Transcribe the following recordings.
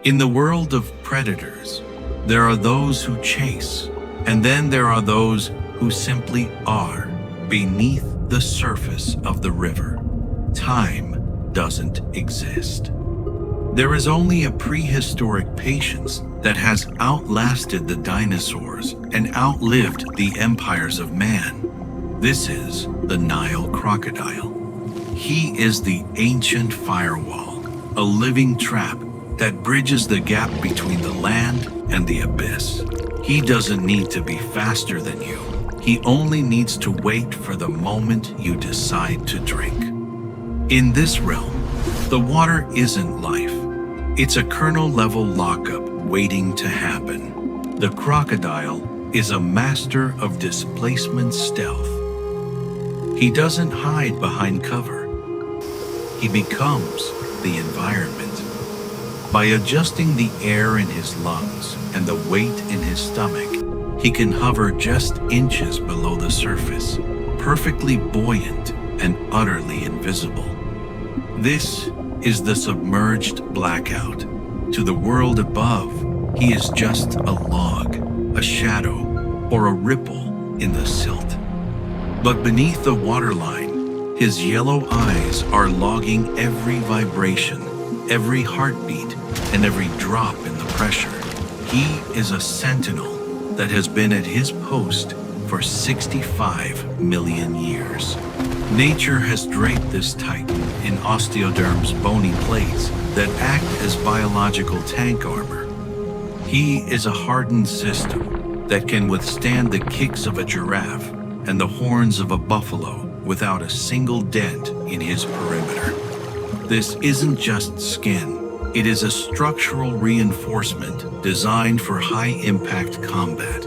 In the world of predators, there are those who chase, and then there are those who simply are beneath the surface of the river. Time doesn't exist. There is only a prehistoric patience that has outlasted the dinosaurs and outlived the empires of man. This is the Nile crocodile. He is the ancient firewall, a living trap that bridges the gap between the land and the abyss. He doesn't need to be faster than you. He only needs to wait for the moment you decide to drink. In this realm, the water isn't life. It's a kernel-level lockup waiting to happen. The crocodile is a master of displacement stealth. He doesn't hide behind cover. He becomes the environment. By adjusting the air in his lungs and the weight in his stomach, he can hover just inches below the surface, perfectly buoyant and utterly invisible. This is the submerged blackout. To the world above, he is just a log, a shadow, or a ripple in the silt. But beneath the waterline, his yellow eyes are logging every vibration, every heartbeat, and every drop in the pressure. He is a sentinel that has been at his post for 65 million years. Nature has draped this titan in osteoderm's bony plates that act as biological tank armor. He is a hardened system that can withstand the kicks of a giraffe and the horns of a buffalo without a single dent in his perimeter. This isn't just skin. It is a structural reinforcement designed for high-impact combat.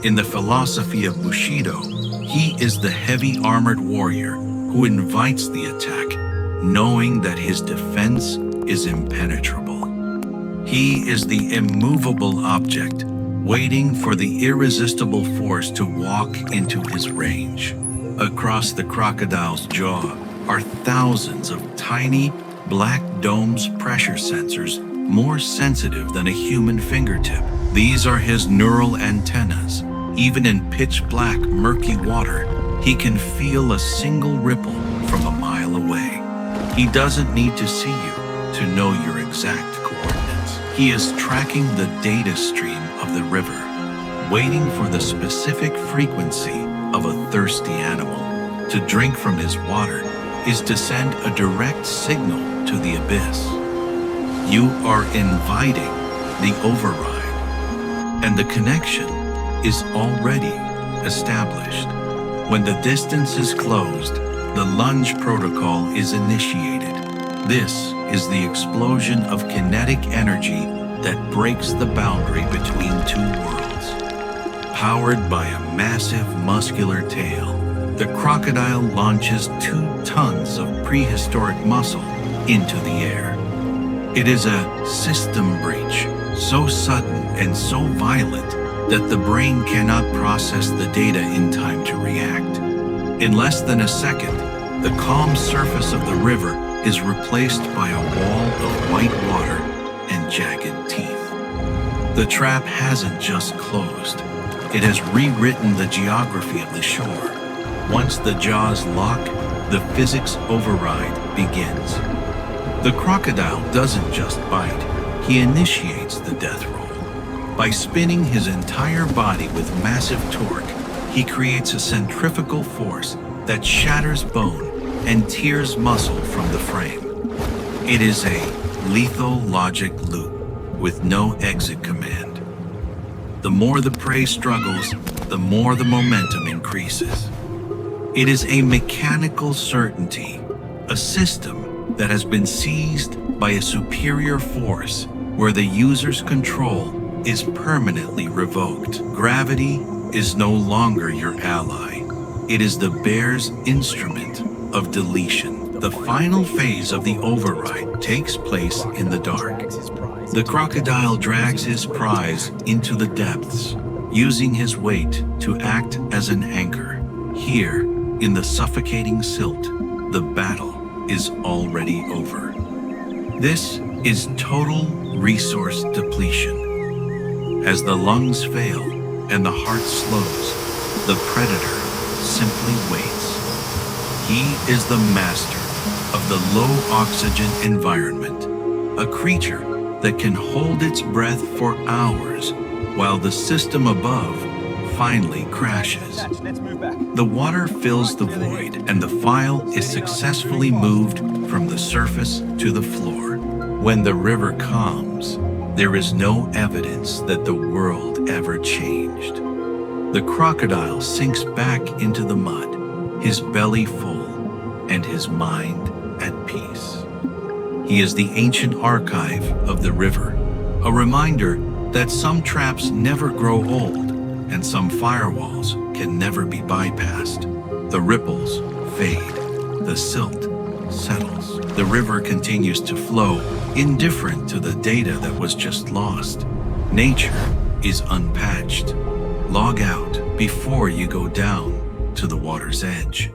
In the philosophy of Bushido, he is the heavy armored warrior who invites the attack, knowing that his defense is impenetrable. He is the immovable object, waiting for the irresistible force to walk into his range. Across the crocodile's jaw are thousands of tiny, black domes pressure sensors more sensitive than a human fingertip. These are his neural antennas. Even in pitch-black, murky water, he can feel a single ripple from a mile away. He doesn't need to see you to know your exact coordinates. He is tracking the data stream of the river, waiting for the specific frequency of a thirsty animal. To drink from his water is to send a direct signal to the abyss. You are inviting the override, and the connection is already established. When the distance is closed, the lunge protocol is initiated. This is the explosion of kinetic energy that breaks the boundary between two worlds. Powered by a massive muscular tail, the crocodile launches 2 tons of prehistoric muscle into the air. It is a system breach, so sudden and so violent that the brain cannot process the data in time to react. In less than a second, the calm surface of the river is replaced by a wall of white water and jagged teeth. The trap hasn't just closed. It has rewritten the geography of the shore. Once the jaws lock, the physics override begins. The crocodile doesn't just bite, he initiates the death roll. By spinning his entire body with massive torque, he creates a centrifugal force that shatters bone and tears muscle from the frame. It is a lethal logic loop with no exit command. The more the prey struggles, the more the momentum increases. It is a mechanical certainty, a system that has been seized by a superior force where the user's control is permanently revoked. Gravity is no longer your ally. It is the bear's instrument of deletion. The final phase of the override takes place in the dark. The crocodile drags his prize into the depths, using his weight to act as an anchor. Here, in the suffocating silt, the battle is already over. This is total resource depletion. As the lungs fail and the heart slows, the predator simply waits. He is the master of the low-oxygen environment, a creature that can hold its breath for hours while the system above finally crashes. The water fills the void and the file is successfully moved from the surface to the floor. When the river calms, there is no evidence that the world ever changed. The crocodile sinks back into the mud, his belly full and his mind at peace. He is the ancient archive of the river, a reminder that some traps never grow old and some firewalls can never be bypassed. The ripples fade, the silt settles. The river continues to flow, indifferent to the data that was just lost. Nature is unpatched. Log out before you go down to the water's edge.